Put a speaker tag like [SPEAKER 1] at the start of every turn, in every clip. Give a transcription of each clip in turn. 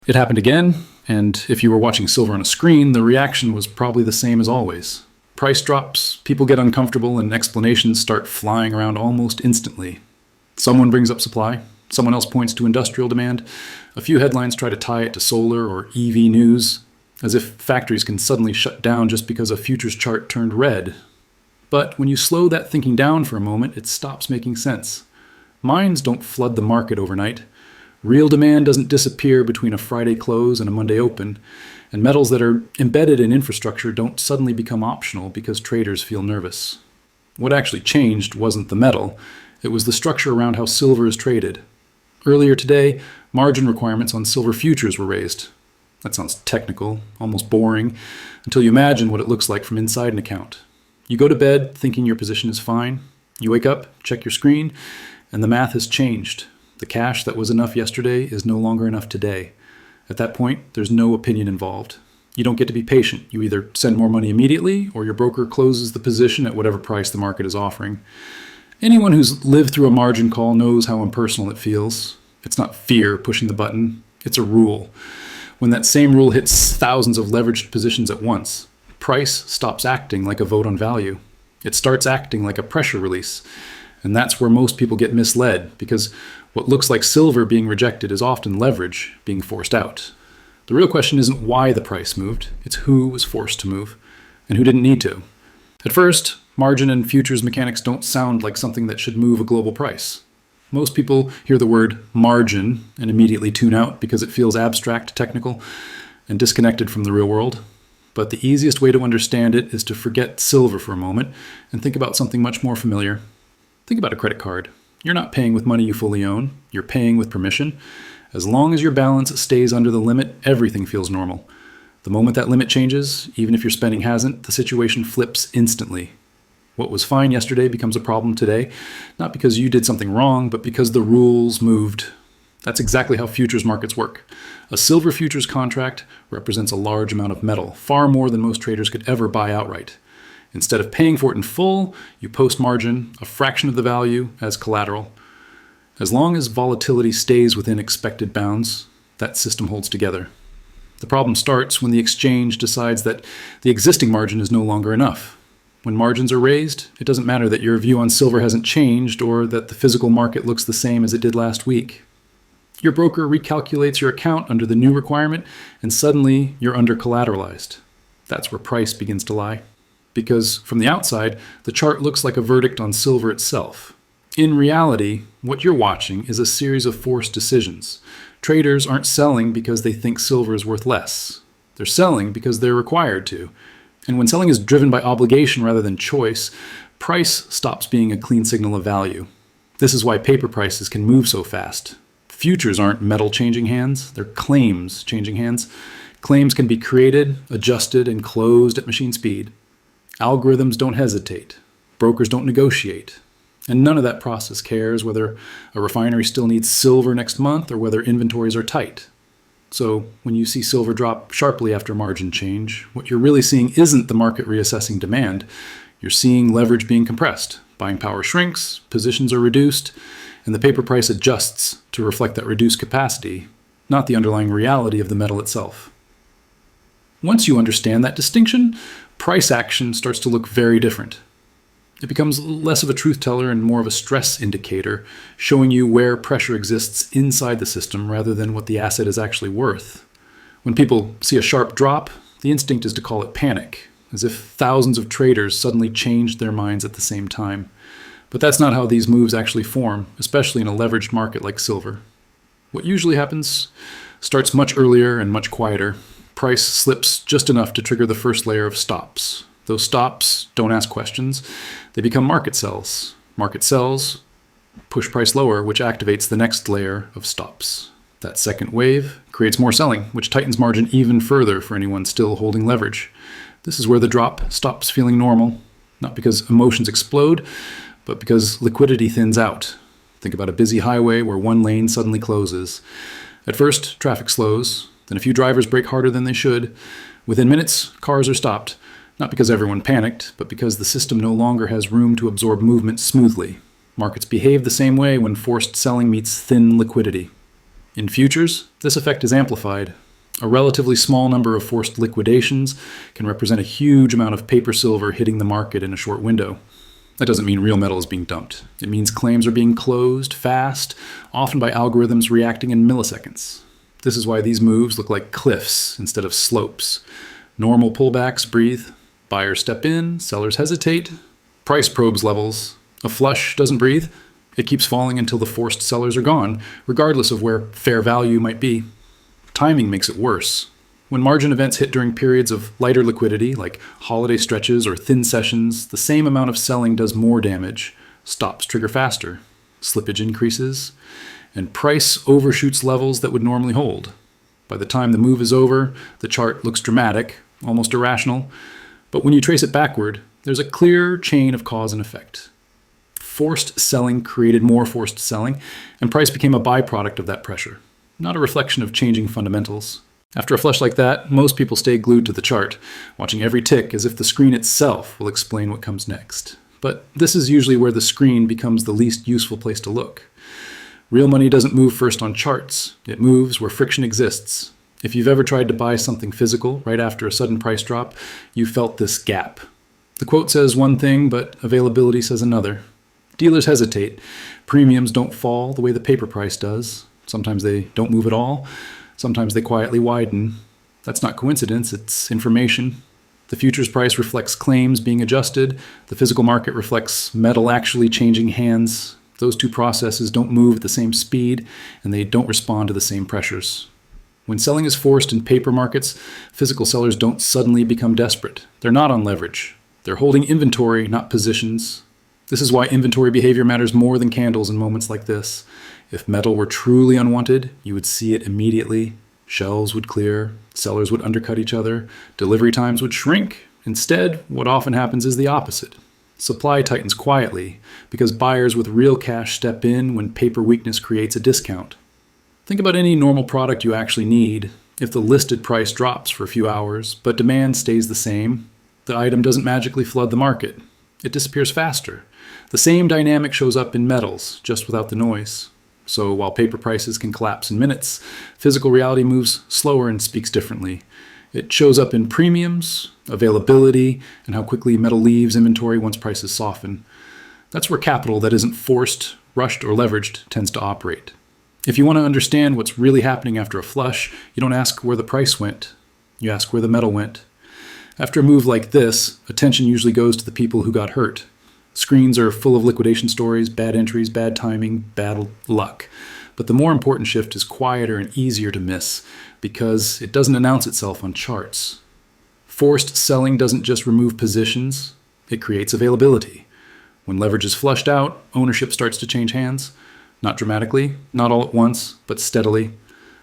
[SPEAKER 1] It happened again, and if you were watching silver on a screen, the reaction was probably the same as always. Price drops, people get uncomfortable, and explanations start flying around almost instantly. Someone brings up supply, someone else points to industrial demand, a few headlines try to tie it to solar or EV news, as if factories can suddenly shut down just because a futures chart turned red. But when you slow that thinking down for a moment, it stops making sense. Minds don't flood the market overnight. Real demand doesn't disappear between a Friday close and a Monday open, and metals that are embedded in infrastructure don't suddenly become optional because traders feel nervous. What actually changed wasn't the metal, it was the structure around how silver is traded. Earlier today, margin requirements on silver futures were raised. That sounds technical, almost boring, until you imagine what it looks like from inside an account. You go to bed thinking your position is fine. You wake up, check your screen, and the math has changed. The cash that was enough yesterday is no longer enough today. At that point, there's no opinion involved. You don't get to be patient. You either send more money immediately, or your broker closes the position at whatever price the market is offering. Anyone who's lived through a margin call knows how impersonal it feels. It's not fear pushing the button, it's a rule. When that same rule hits thousands of leveraged positions at once, price stops acting like a vote on value. It starts acting like a pressure release. And that's where most people get misled, because what looks like silver being rejected is often leverage being forced out. The real question isn't why the price moved, it's who was forced to move, and who didn't need to. At first, margin and futures mechanics don't sound like something that should move a global price. Most people hear the word margin and immediately tune out because it feels abstract, technical, and disconnected from the real world. But the easiest way to understand it is to forget silver for a moment and think about something much more familiar. Think about a credit card. You're not paying with money you fully own. You're paying with permission. As long as your balance stays under the limit, everything feels normal. The moment that limit changes, even if your spending hasn't, the situation flips instantly. What was fine yesterday becomes a problem today, not because you did something wrong, but because the rules moved. That's exactly how futures markets work. A silver futures contract represents a large amount of metal, far more than most traders could ever buy outright. Instead of paying for it in full, you post margin, a fraction of the value, as collateral. As long as volatility stays within expected bounds, that system holds together. The problem starts when the exchange decides that the existing margin is no longer enough. When margins are raised, it doesn't matter that your view on silver hasn't changed or that the physical market looks the same as it did last week. Your broker recalculates your account under the new requirement, and suddenly you're under-collateralized. That's where price begins to lie. Because from the outside, the chart looks like a verdict on silver itself. In reality, what you're watching is a series of forced decisions. Traders aren't selling because they think silver is worth less. They're selling because they're required to. And when selling is driven by obligation rather than choice, price stops being a clean signal of value. This is why paper prices can move so fast. Futures aren't metal changing hands, they're claims changing hands. Claims can be created, adjusted, and closed at machine speed. Algorithms don't hesitate. Brokers don't negotiate. And none of that process cares whether a refinery still needs silver next month or whether inventories are tight. So when you see silver drop sharply after margin change, what you're really seeing isn't the market reassessing demand. You're seeing leverage being compressed. Buying power shrinks, positions are reduced, and the paper price adjusts to reflect that reduced capacity, not the underlying reality of the metal itself. Once you understand that distinction, price action starts to look very different. It becomes less of a truth teller and more of a stress indicator, showing you where pressure exists inside the system rather than what the asset is actually worth. When people see a sharp drop, the instinct is to call it panic, as if thousands of traders suddenly changed their minds at the same time. But that's not how these moves actually form, especially in a leveraged market like silver. What usually happens starts much earlier and much quieter. Price slips just enough to trigger the first layer of stops. Those stops don't ask questions. They become market sells. Market sells push price lower, which activates the next layer of stops. That second wave creates more selling, which tightens margin even further for anyone still holding leverage. This is where the drop stops feeling normal, not because emotions explode, but because liquidity thins out. Think about a busy highway where one lane suddenly closes. At first, traffic slows. Then a few drivers brake harder than they should. Within minutes, cars are stopped, not because everyone panicked, but because the system no longer has room to absorb movement smoothly. Markets behave the same way when forced selling meets thin liquidity. In futures, this effect is amplified. A relatively small number of forced liquidations can represent a huge amount of paper silver hitting the market in a short window. That doesn't mean real metal is being dumped. It means claims are being closed fast, often by algorithms reacting in milliseconds. This is why these moves look like cliffs instead of slopes. Normal pullbacks breathe. Buyers step in, sellers hesitate. Price probes levels. A flush doesn't breathe. It keeps falling until the forced sellers are gone, regardless of where fair value might be. Timing makes it worse. When margin events hit during periods of lighter liquidity, like holiday stretches or thin sessions, the same amount of selling does more damage. Stops trigger faster. Slippage increases. And price overshoots levels that would normally hold. By the time the move is over, the chart looks dramatic, almost irrational. But when you trace it backward, there's a clear chain of cause and effect. Forced selling created more forced selling, and price became a byproduct of that pressure, not a reflection of changing fundamentals. After a flush like that, most people stay glued to the chart, watching every tick as if the screen itself will explain what comes next. But this is usually where the screen becomes the least useful place to look. Real money doesn't move first on charts. It moves where friction exists. If you've ever tried to buy something physical right after a sudden price drop, you felt this gap. The quote says one thing, but availability says another. Dealers hesitate. Premiums don't fall the way the paper price does. Sometimes they don't move at all. Sometimes they quietly widen. That's not coincidence, it's information. The futures price reflects claims being adjusted. The physical market reflects metal actually changing hands. Those two processes don't move at the same speed, and they don't respond to the same pressures. When selling is forced in paper markets, physical sellers don't suddenly become desperate. They're not on leverage. They're holding inventory, not positions. This is why inventory behavior matters more than candles in moments like this. If metal were truly unwanted, you would see it immediately. Shelves would clear, sellers would undercut each other, delivery times would shrink. Instead, what often happens is the opposite. Supply tightens quietly because buyers with real cash step in when paper weakness creates a discount. Think about any normal product you actually need. If the listed price drops for a few hours, but demand stays the same, the item doesn't magically flood the market. It disappears faster. The same dynamic shows up in metals, just without the noise. So while paper prices can collapse in minutes, physical reality moves slower and speaks differently. It shows up in premiums, availability, and how quickly metal leaves inventory once prices soften. That's where capital that isn't forced, rushed, or leveraged tends to operate. If you want to understand what's really happening after a flush, you don't ask where the price went. You ask where the metal went. After a move like this, attention usually goes to the people who got hurt. Screens are full of liquidation stories, bad entries, bad timing, bad luck. But the more important shift is quieter and easier to miss because it doesn't announce itself on charts. Forced selling doesn't just remove positions, it creates availability. When leverage is flushed out, ownership starts to change hands. Not dramatically, not all at once, but steadily.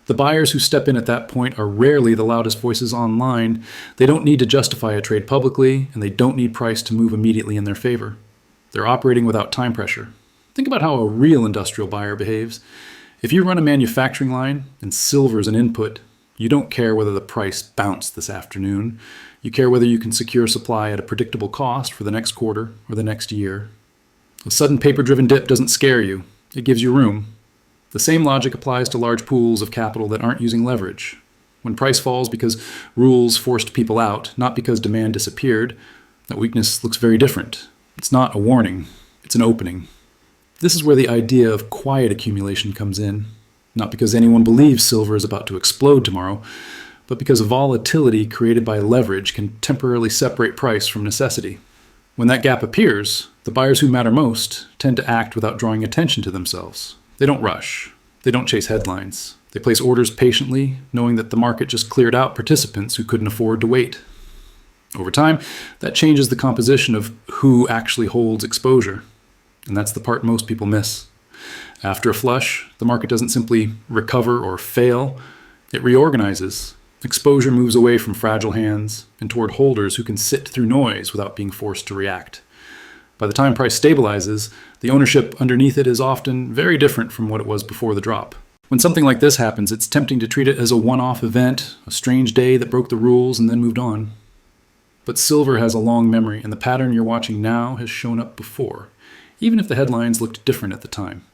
[SPEAKER 1] The buyers who step in at that point are rarely the loudest voices online. They don't need to justify a trade publicly, and they don't need price to move immediately in their favor. They're operating without time pressure. Think about how a real industrial buyer behaves. If you run a manufacturing line and silver is an input, you don't care whether the price bounced this afternoon. You care whether you can secure supply at a predictable cost for the next quarter or the next year. A sudden paper-driven dip doesn't scare you. It gives you room. The same logic applies to large pools of capital that aren't using leverage. When price falls because rules forced people out, not because demand disappeared, that weakness looks very different. It's not a warning, it's an opening. This is where the idea of quiet accumulation comes in, not because anyone believes silver is about to explode tomorrow, but because volatility created by leverage can temporarily separate price from necessity. When that gap appears, the buyers who matter most tend to act without drawing attention to themselves. They don't rush. They don't chase headlines. They place orders patiently, knowing that the market just cleared out participants who couldn't afford to wait. Over time, that changes the composition of who actually holds exposure. And that's the part most people miss. After a flush, the market doesn't simply recover or fail. It reorganizes. Exposure moves away from fragile hands and toward holders who can sit through noise without being forced to react. By the time price stabilizes, the ownership underneath it is often very different from what it was before the drop. When something like this happens, it's tempting to treat it as a one-off event, a strange day that broke the rules and then moved on. But silver has a long memory, and the pattern you're watching now has shown up before, even if the headlines looked different at the time.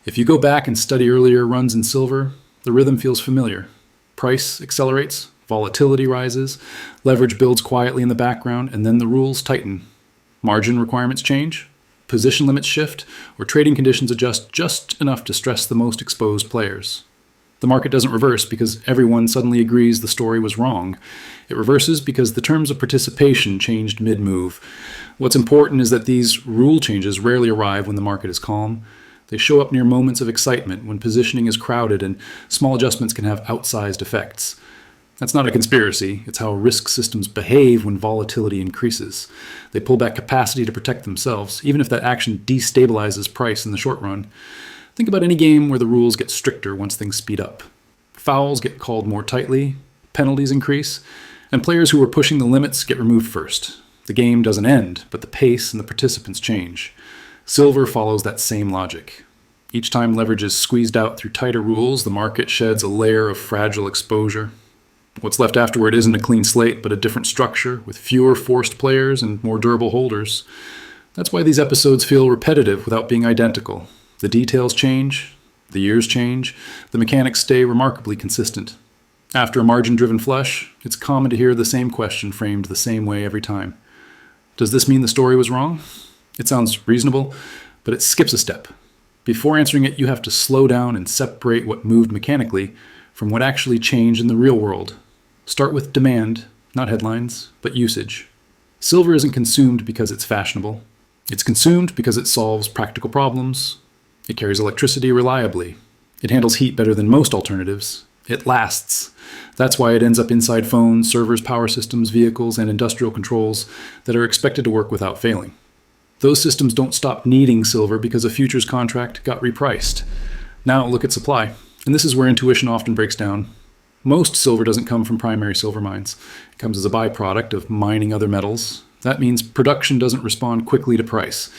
[SPEAKER 1] If you go back and study earlier runs in silver, The rhythm feels familiar. Price accelerates, volatility rises, leverage builds quietly in the background, and then the rules tighten. Margin requirements change, position limits shift, or trading conditions adjust just enough to stress the most exposed players. The market doesn't reverse because everyone suddenly agrees the story was wrong. It reverses because the terms of participation changed mid-move. What's important is that these rule changes rarely arrive when the market is calm. They show up near moments of excitement when positioning is crowded and small adjustments can have outsized effects. That's not a conspiracy. It's how risk systems behave when volatility increases. They pull back capacity to protect themselves, even if that action destabilizes price in the short run. Think about any game where the rules get stricter once things speed up. Fouls get called more tightly, penalties increase, and players who are pushing the limits get removed first. The game doesn't end, but the pace and the participants change. Silver follows that same logic. Each time leverage is squeezed out through tighter rules, the market sheds a layer of fragile exposure. What's left afterward isn't a clean slate, but a different structure, with fewer forced players and more durable holders. That's why these episodes feel repetitive without being identical. The details change, the years change, the mechanics stay remarkably consistent. After a margin-driven flush, it's common to hear the same question framed the same way every time. Does this mean the story was wrong? It sounds reasonable, but it skips a step. Before answering it, you have to slow down and separate what moved mechanically from what actually changed in the real world. Start with demand, not headlines, but usage. Silver isn't consumed because it's fashionable. It's consumed because it solves practical problems. It carries electricity reliably. It handles heat better than most alternatives. It lasts. That's why it ends up inside phones, servers, power systems, vehicles, and industrial controls that are expected to work without failing. Those systems don't stop needing silver because a futures contract got repriced. Now look at supply. And this is where intuition often breaks down. Most silver doesn't come from primary silver mines. It comes as a byproduct of mining other metals. That means production doesn't respond quickly to price.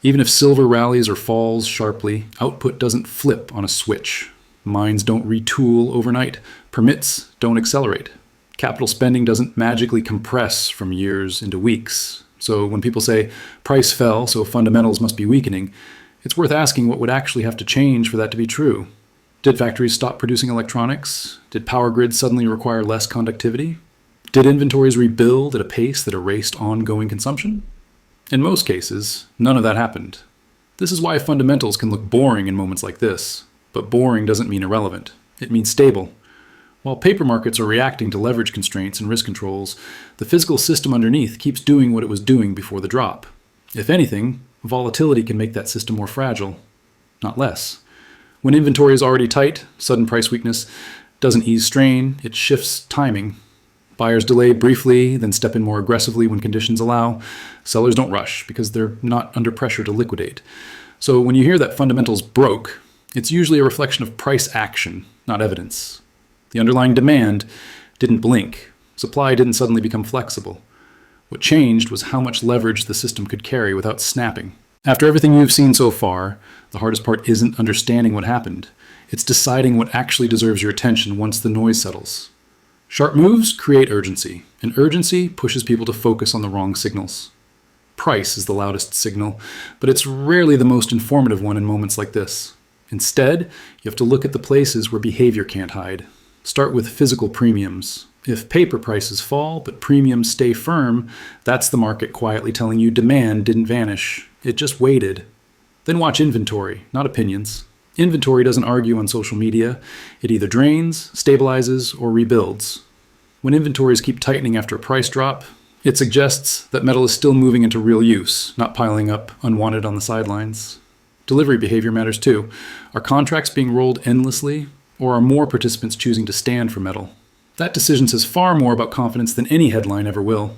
[SPEAKER 1] Even if silver rallies or falls sharply, output doesn't flip on a switch. Mines don't retool overnight. Permits don't accelerate. Capital spending doesn't magically compress from years into weeks. So when people say price fell, so fundamentals must be weakening, it's worth asking what would actually have to change for that to be true. Did factories stop producing electronics? Did power grids suddenly require less conductivity? Did inventories rebuild at a pace that erased ongoing consumption? In most cases, none of that happened. This is why fundamentals can look boring in moments like this. But boring doesn't mean irrelevant. It means stable. While paper markets are reacting to leverage constraints and risk controls, the physical system underneath keeps doing what it was doing before the drop. If anything, volatility can make that system more fragile, not less. When inventory is already tight, sudden price weakness doesn't ease strain, it shifts timing. Buyers delay briefly, then step in more aggressively when conditions allow. Sellers don't rush because they're not under pressure to liquidate. So when you hear that fundamentals broke, it's usually a reflection of price action, not evidence. The underlying demand didn't blink. Supply didn't suddenly become flexible. What changed was how much leverage the system could carry without snapping. After everything you've seen so far, the hardest part isn't understanding what happened. It's deciding what actually deserves your attention once the noise settles. Sharp moves create urgency, and urgency pushes people to focus on the wrong signals. Price is the loudest signal, but it's rarely the most informative one in moments like this. Instead, you have to look at the places where behavior can't hide. Start with physical premiums. If paper prices fall, but premiums stay firm, that's the market quietly telling you demand didn't vanish. It just waited. Then watch inventory, not opinions. Inventory doesn't argue on social media. It either drains, stabilizes, or rebuilds. When inventories keep tightening after a price drop, it suggests that metal is still moving into real use, not piling up unwanted on the sidelines. Delivery behavior matters too. Are contracts being rolled endlessly, or are more participants choosing to stand for metal? That decision says far more about confidence than any headline ever will.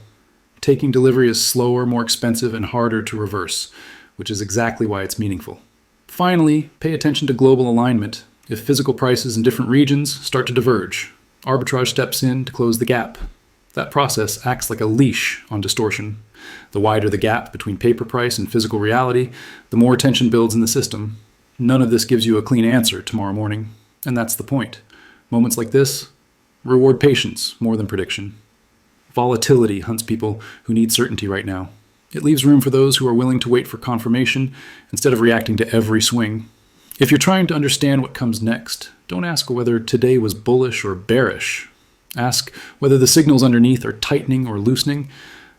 [SPEAKER 1] Taking delivery is slower, more expensive, and harder to reverse, which is exactly why it's meaningful. Finally, pay attention to global alignment. If physical prices in different regions start to diverge, arbitrage steps in to close the gap. That process acts like a leash on distortion. The wider the gap between paper price and physical reality, the more tension builds in the system. None of this gives you a clean answer tomorrow morning, and that's the point. Moments like this reward patience more than prediction. Volatility hunts people who need certainty right now. It leaves room for those who are willing to wait for confirmation instead of reacting to every swing. If you're trying to understand what comes next, don't ask whether today was bullish or bearish. Ask whether the signals underneath are tightening or loosening.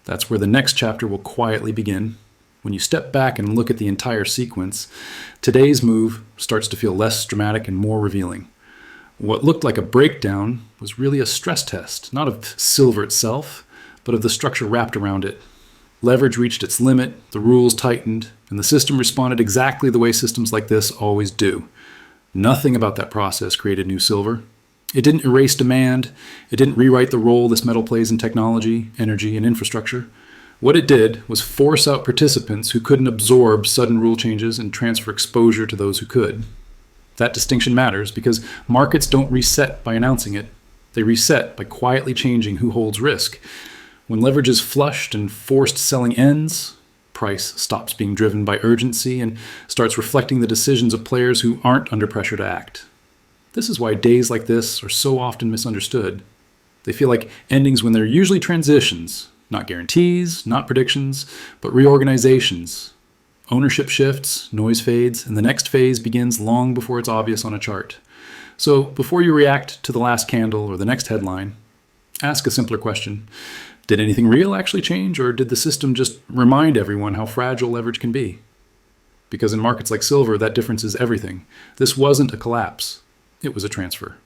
[SPEAKER 1] That's where the next chapter will quietly begin. When you step back and look at the entire sequence, today's move starts to feel less dramatic and more revealing. What looked like a breakdown was really a stress test, not of silver itself, but of the structure wrapped around it. Leverage reached its limit, the rules tightened, and the system responded exactly the way systems like this always do. Nothing about that process created new silver. It didn't erase demand. It didn't rewrite the role this metal plays in technology, energy, and infrastructure. What it did was force out participants who couldn't absorb sudden rule changes and transfer exposure to those who could. That distinction matters because markets don't reset by announcing it. They reset by quietly changing who holds risk. When leverage is flushed and forced selling ends, price stops being driven by urgency and starts reflecting the decisions of players who aren't under pressure to act. This is why days like this are so often misunderstood. They feel like endings when they're usually transitions, not guarantees, not predictions, but reorganizations. Ownership shifts, noise fades, and the next phase begins long before it's obvious on a chart. So before you react to the last candle or the next headline, ask a simpler question. Did anything real actually change, or did the system just remind everyone how fragile leverage can be? Because in markets like silver, that difference is everything. This wasn't a collapse. It was a transfer.